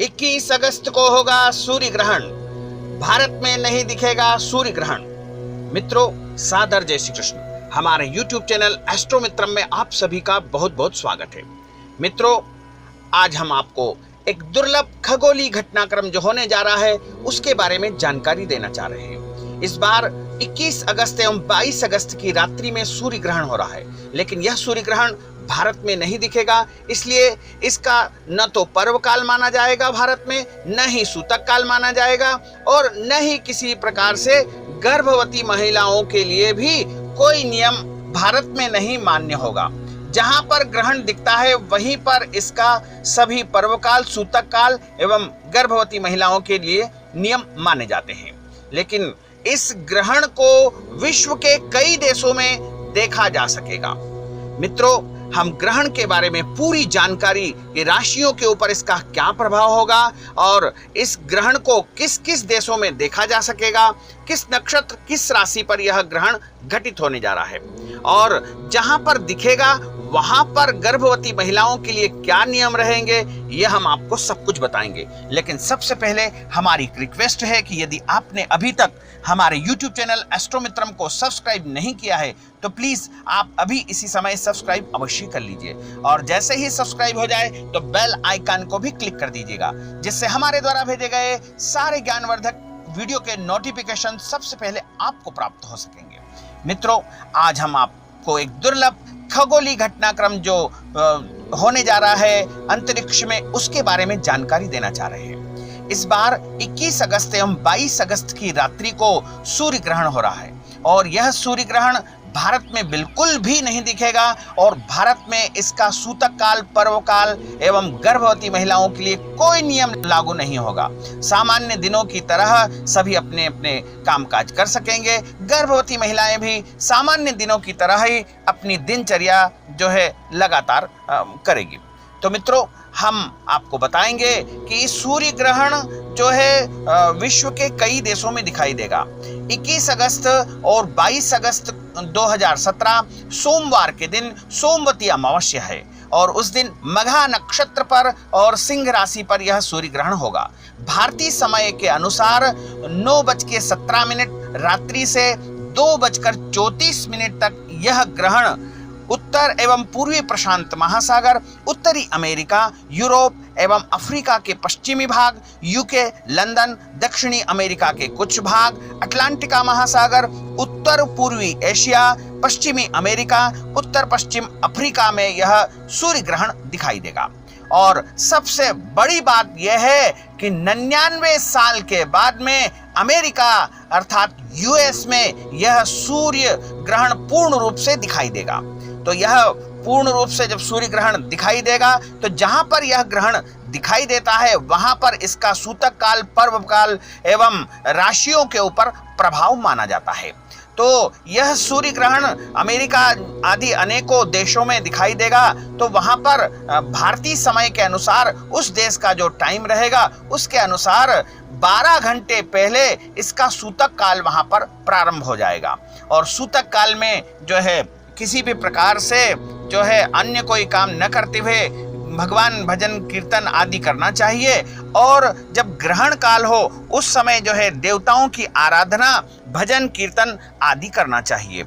21 अगस्त को होगा सूर्य ग्रहण। भारत में नहीं दिखेगा सूर्य ग्रहण। मित्रों, सादर जय श्री कृष्ण। हमारे YouTube चैनल एस्ट्रो मित्रम में आप सभी का बहुत बहुत स्वागत है। मित्रों, आज हम आपको एक दुर्लभ खगोलीय घटनाक्रम जो होने जा रहा है उसके बारे में जानकारी देना चाह रहे हैं। इस बार 21 अगस्त एवं 22 अगस्त की रात्रि में सूर्य ग्रहण हो रहा है, लेकिन यह सूर्य ग्रहण भारत में नहीं दिखेगा। इसलिए इसका न तो पर्व काल माना जाएगा भारत में, न ही सूतक काल माना जाएगा और न ही किसी प्रकार से गर्भवती महिलाओं के लिए भी कोई नियम भारत में नहीं मान्य होगा। जहां पर ग्रहण दिखता है वहीं पर इसका सभी पर्व काल, सूतक काल एवं गर्भवती महिलाओं के लिए नियम माने जाते हैं। लेकिन इस ग्रहण को विश्व के कई देशों में देखा जा सकेगा। मित्रों, हम ग्रहण के बारे में पूरी जानकारी, ये राशियों के ऊपर इसका क्या प्रभाव होगा और इस ग्रहण को किस किस देशों में देखा जा सकेगा, किस नक्षत्र किस राशि पर यह ग्रहण घटित होने जा रहा है और जहां पर दिखेगा वहां पर गर्भवती महिलाओं के लिए क्या नियम रहेंगे, यह हम आपको सब कुछ बताएंगे। लेकिन सबसे पहले हमारी एक रिक्वेस्ट है कि यदि आपने अभी तक हमारे YouTube चैनल एस्ट्रो मित्रम को सब्सक्राइब नहीं किया है तो प्लीज आप अभी इसी समय सब्सक्राइब अवश्य कर लीजिए और जैसे ही सब्सक्राइब हो जाए तो बेल आइकन को भी क्लिक कर दीजिएगा, जिससे हमारे द्वारा भेजे गए सारे ज्ञानवर्धक वीडियो के नोटिफिकेशन सबसे पहले आपको प्राप्त हो सकेंगे। मित्रों, आज हम आपको एक दुर्लभ खगोलीय घटनाक्रम जो होने जा रहा है अंतरिक्ष में, उसके बारे में जानकारी देना चाह रहे हैं। इस बार 21 अगस्त एवं 22 अगस्त की रात्रि को सूर्य ग्रहण हो रहा है और यह सूर्य ग्रहण भारत में बिल्कुल भी नहीं दिखेगा और भारत में इसका सूतक काल, पर्व काल एवं गर्भवती महिलाओं के लिए कोई नियम लागू नहीं होगा। सामान्य दिनों की तरह सभी अपने अपने कामकाज कर सकेंगे। गर्भवती महिलाएं भी सामान्य दिनों की तरह ही अपनी दिनचर्या जो है लगातार करेगी। तो मित्रों, हम आपको बताएंगे कि सूर्य ग्रहण जो है विश्व के कई देशों में दिखाई देगा। 21 अगस्त और 22 अगस्त 2017 सोमवार के दिन सोमवती अमावस्या है और उस दिन मघा नक्षत्र पर और सिंह राशि पर यह सूर्य ग्रहण होगा। भारतीय समय के अनुसार 9:17 रात्रि से 2:34 तक यह ग्रहण उत्तर एवं पूर्वी प्रशांत महासागर, उत्तरी अमेरिका, यूरोप एवं अफ्रीका के पश्चिमी भाग, यूके, लंदन, दक्षिणी अमेरिका के कुछ भाग, अटलांटिका महासागर, उत्तर पूर्वी एशिया, पश्चिमी अमेरिका, उत्तर पश्चिम अफ्रीका में यह सूर्य ग्रहण दिखाई देगा। और सबसे बड़ी बात यह है कि 99 साल के बाद में अमेरिका अर्थात यूएस में यह सूर्य ग्रहण पूर्ण रूप से दिखाई देगा। तो यह पूर्ण रूप से जब सूर्य ग्रहण दिखाई देगा तो जहां पर यह ग्रहण दिखाई देता है वहां पर इसका सूतक काल, पर्व काल एवं राशियों के ऊपर प्रभाव माना जाता है। तो यह सूर्य ग्रहण अमेरिका आदि अनेकों देशों में दिखाई देगा तो वहां पर भारतीय समय के अनुसार उस देश का जो टाइम रहेगा उसके अनुसार 12 घंटे पहले इसका सूतक काल वहां पर प्रारंभ हो जाएगा और सूतक काल में जो है किसी भी प्रकार से जो है अन्य कोई काम न करते हुए भगवान भजन कीर्तन आदि करना चाहिए और जब ग्रहण काल हो उस समय जो है देवताओं की आराधना, भजन कीर्तन आदि करना चाहिए।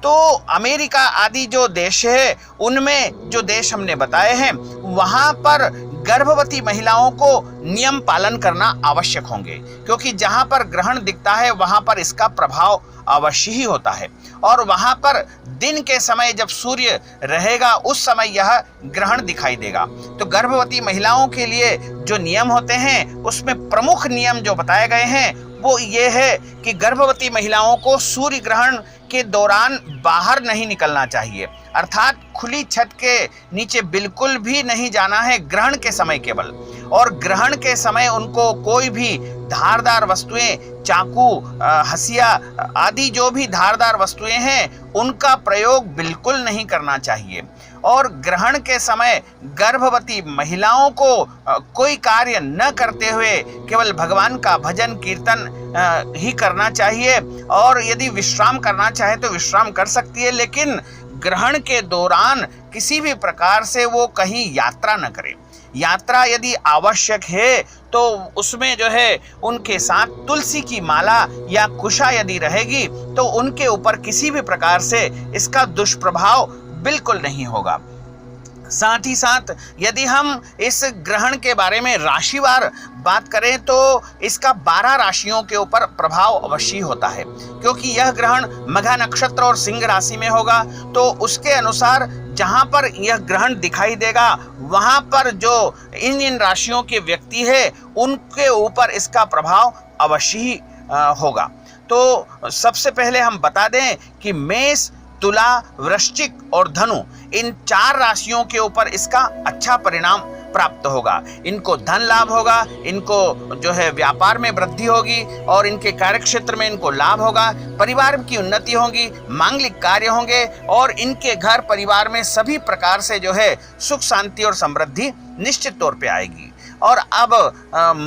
तो अमेरिका आदि जो देश है उनमें जो देश हमने बताए हैं वहां पर गर्भवती महिलाओं को नियम पालन करना आवश्यक होंगे, क्योंकि जहां पर ग्रहण दिखता है वहां पर इसका प्रभाव अवश्य ही होता है और वहां पर दिन के समय जब सूर्य रहेगा उस समय यह ग्रहण दिखाई देगा। तो गर्भवती महिलाओं के लिए जो नियम होते हैं उसमें प्रमुख नियम जो बताए गए हैं वो ये है कि गर्भवती महिलाओं को सूर्य ग्रहण के दौरान बाहर नहीं निकलना चाहिए, अर्थात खुली छत के नीचे बिल्कुल भी नहीं जाना है ग्रहण के समय केवल। और ग्रहण के समय उनको कोई भी धारदार वस्तुएं, चाकू, हंसिया आदि जो भी धारदार वस्तुएं हैं उनका प्रयोग बिल्कुल नहीं करना चाहिए। और ग्रहण के समय गर्भवती महिलाओं को कोई कार्य न करते हुए केवल भगवान का भजन कीर्तन ही करना चाहिए और यदि विश्राम करना चाहे तो विश्राम कर सकती है, लेकिन ग्रहण के दौरान किसी भी प्रकार से वो कहीं यात्रा न करे। यात्रा यदि आवश्यक है तो उसमें जो है उनके साथ तुलसी की माला या कुशा यदि रहेगी तो उनके ऊपर किसी भी प्रकार से इसका दुष्प्रभाव बिल्कुल नहीं होगा। साथ ही साथ यदि हम इस ग्रहण के बारे में राशिवार बात करें तो इसका 12 राशियों के ऊपर प्रभाव अवश्य होता है, क्योंकि यह ग्रहण मघा नक्षत्र और सिंह राशि में होगा। तो उसके अनुसार जहां पर यह ग्रहण दिखाई देगा वहां पर जो इन राशियों के व्यक्ति है उनके ऊपर इसका प्रभाव अवश्य ही होगा। तो सबसे पहले हम बता दें कि मेष, तुला, वृश्चिक और धनु इन 4 राशियों के ऊपर इसका अच्छा परिणाम प्राप्त होगा। इनको धन लाभ होगा, इनको जो है व्यापार में वृद्धि होगी और इनके कार्यक्षेत्र में इनको लाभ होगा, परिवार की उन्नति होगी, मांगलिक कार्य होंगे और इनके घर परिवार में सभी प्रकार से जो है सुख शांति और समृद्धि निश्चित तौर पे आएगी। और अब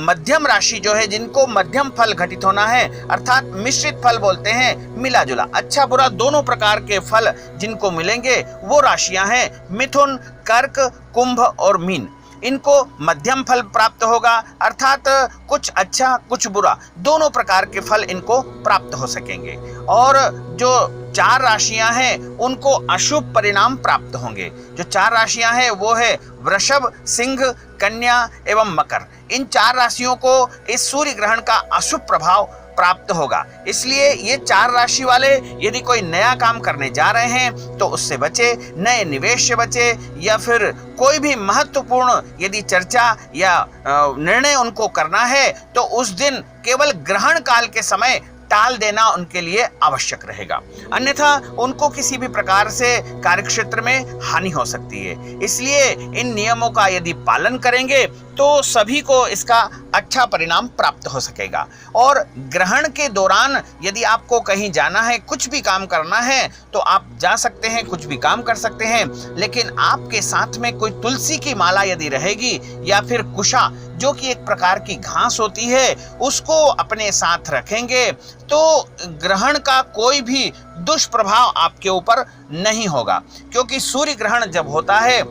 मध्यम राशि जो है, जिनको मध्यम फल घटित होना है अर्थात मिश्रित फल बोलते हैं, मिला जुला अच्छा बुरा दोनों प्रकार के फल जिनको मिलेंगे वो राशियां हैं मिथुन, कर्क, कुंभ और मीन। इनको मध्यम फल प्राप्त होगा अर्थात कुछ अच्छा कुछ बुरा दोनों प्रकार के फल इनको प्राप्त हो सकेंगे। और जो 4 राशियां हैं उनको अशुभ परिणाम प्राप्त होंगे। जो 4 राशियां हैं वो है वृषभ, सिंह, कन्या एवं मकर। इन 4 राशियों को इस सूर्य ग्रहण का अशुभ प्रभाव प्राप्त होगा। इसलिए ये 4 राशि वाले यदि कोई नया काम करने जा रहे हैं तो उससे बचे, नए निवेश से बचे, या फिर कोई भी महत्वपूर्ण यदि चर्चा या निर्णय उनको करना है तो उस दिन केवल ग्रहण काल के समय टाल देना उनके लिए आवश्यक रहेगा, अन्यथा उनको किसी भी प्रकार से कार्यक्षेत्र में हानि हो सकती है। इसलिए इन नियमों का यदि पालन करेंगे तो सभी को इसका अच्छा परिणाम प्राप्त हो सकेगा। और ग्रहण के दौरान यदि आपको कहीं जाना है, कुछ भी काम करना है तो आप जा सकते हैं, कुछ भी काम कर सकते हैं, लेकिन आपके साथ में कोई तुलसी की माला यदि रहेगी या फिर कुशा जो कि एक प्रकार की घास होती है उसको अपने साथ रखेंगे तो ग्रहण का कोई भी दुष्प्रभाव आपके ऊपर नहीं होगा। क्योंकि सूर्य ग्रहण जब होता है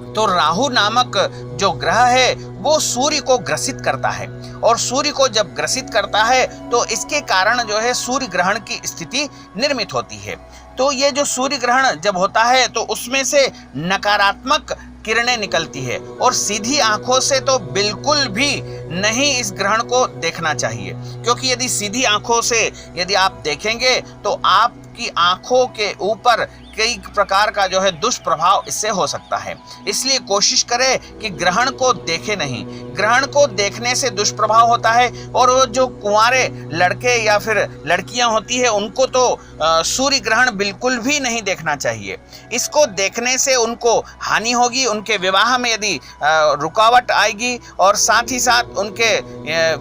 तो राहु नामक जो ग्रह है वो सूर्य को ग्रसित करता है, और सूर्य को जब ग्रसित करता है तो इसके कारण जो है सूर्य ग्रहण की स्थिति निर्मित होती है। तो ये जो सूर्य ग्रहण जब होता है तो उसमें से नकारात्मक किरणें निकलती है और सीधी आंखों से तो बिल्कुल भी नहीं इस ग्रहण को देखना चाहिए, क्योंकि यदि सीधी आंखों से यदि आप देखेंगे तो आपकी आंखों के ऊपर कई प्रकार का जो है दुष्प्रभाव इससे हो सकता है। इसलिए कोशिश करें कि ग्रहण को देखें नहीं। ग्रहण को देखने से दुष्प्रभाव होता है, और वो जो कुंवारे लड़के या फिर लड़कियां होती है उनको तो सूर्य ग्रहण बिल्कुल भी नहीं देखना चाहिए। इसको देखने से उनको हानि होगी, उनके विवाह में यदि रुकावट आएगी और साथ ही साथ उनके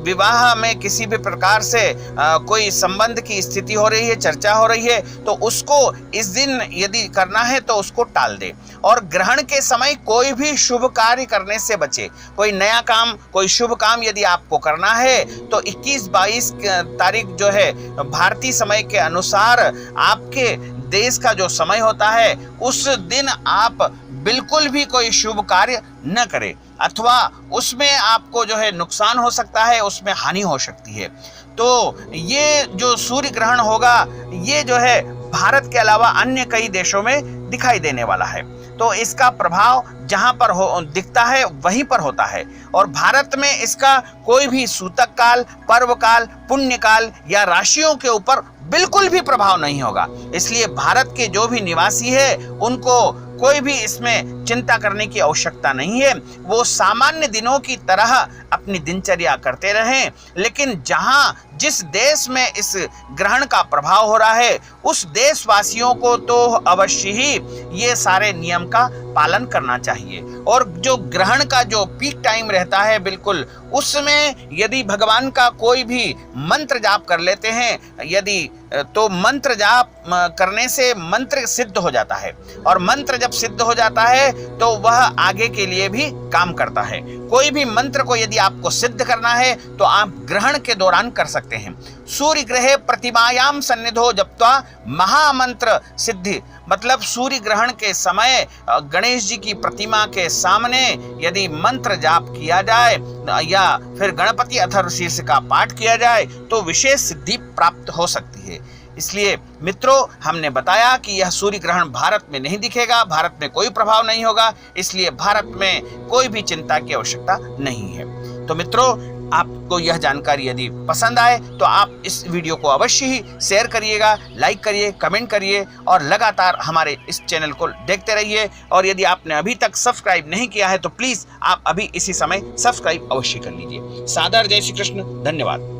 विवाह में किसी भी प्रकार से कोई संबंध की स्थिति हो रही है, चर्चा हो रही है, तो उसको इस दिन यदि करना है तो उसको टाल दे। और ग्रहण के समय कोई भी शुभ कार्य करने से बचे। कोई नया काम, कोई शुभ काम यदि आपको करना है तो 21-22 तारीख जो है भारतीय समय के अनुसार आपके देश का जो समय होता है उस दिन आप बिल्कुल भी कोई शुभ कार्य न करें, अथवा उसमें आपको जो है नुकसान हो सकता है, उसमें हानि हो सकती है। तो ये जो सूर्य ग्रहण होगा ये जो है भारत के अलावा अन्य कई देशों में दिखाई देने वाला है। तो इसका प्रभाव जहां पर दिखता है वहीं पर होता है, और भारत में इसका कोई भी सूतक काल, पर्व काल, पुण्य काल या राशियों के ऊपर बिल्कुल भी प्रभाव नहीं होगा। इसलिए भारत के जो भी निवासी है उनको कोई भी इसमें चिंता करने की आवश्यकता नहीं है। वो सामान्य दिनों की तरह अपनी दिनचर्या करते रहें, लेकिन जहां जिस देश में इस ग्रहण का प्रभाव हो रहा है उस देशवासियों को तो अवश्य ही ये सारे नियम का पालन करना चाहिए। और जो ग्रहण का जो पीक टाइम रहता है बिल्कुल उसमें यदि भगवान का कोई भी मंत्र जाप कर लेते हैं यदि, तो मंत्र जाप करने से मंत्र सिद्ध हो जाता है, और मंत्र जब सिद्ध हो जाता है तो वह आगे के लिए भी काम करता है। कोई भी मंत्र को यदि आपको सिद्ध करना है तो आप ग्रहण के दौरान कर सकते सकते हैं। सूर्य ग्रहे प्रतिमायाम सन्निधो जप्त्वा महामंत्र सिद्धि, मतलब सूर्य ग्रहण के समय गणेश जी की प्रतिमा के सामने यदि मंत्र जाप किया जाए या फिर गणपति अथर्वशीर्ष का पाठ किया जाए तो विशेष सिद्धि प्राप्त हो सकती है। इसलिए मित्रों, हमने बताया कि यह सूर्य ग्रहण भारत में नहीं दिखेगा, भारत में कोई प्रभाव नहीं होगा, इसलिए भारत में कोई भी चिंता की आवश्यकता नहीं है। तो मित्रों, आपको यह जानकारी यदि पसंद आए तो आप इस वीडियो को अवश्य ही शेयर करिएगा, लाइक करिए, कमेंट करिए और लगातार हमारे इस चैनल को देखते रहिए। और यदि आपने अभी तक सब्सक्राइब नहीं किया है तो प्लीज आप अभी इसी समय सब्सक्राइब अवश्य कर लीजिए। सादर जय श्री कृष्ण, धन्यवाद।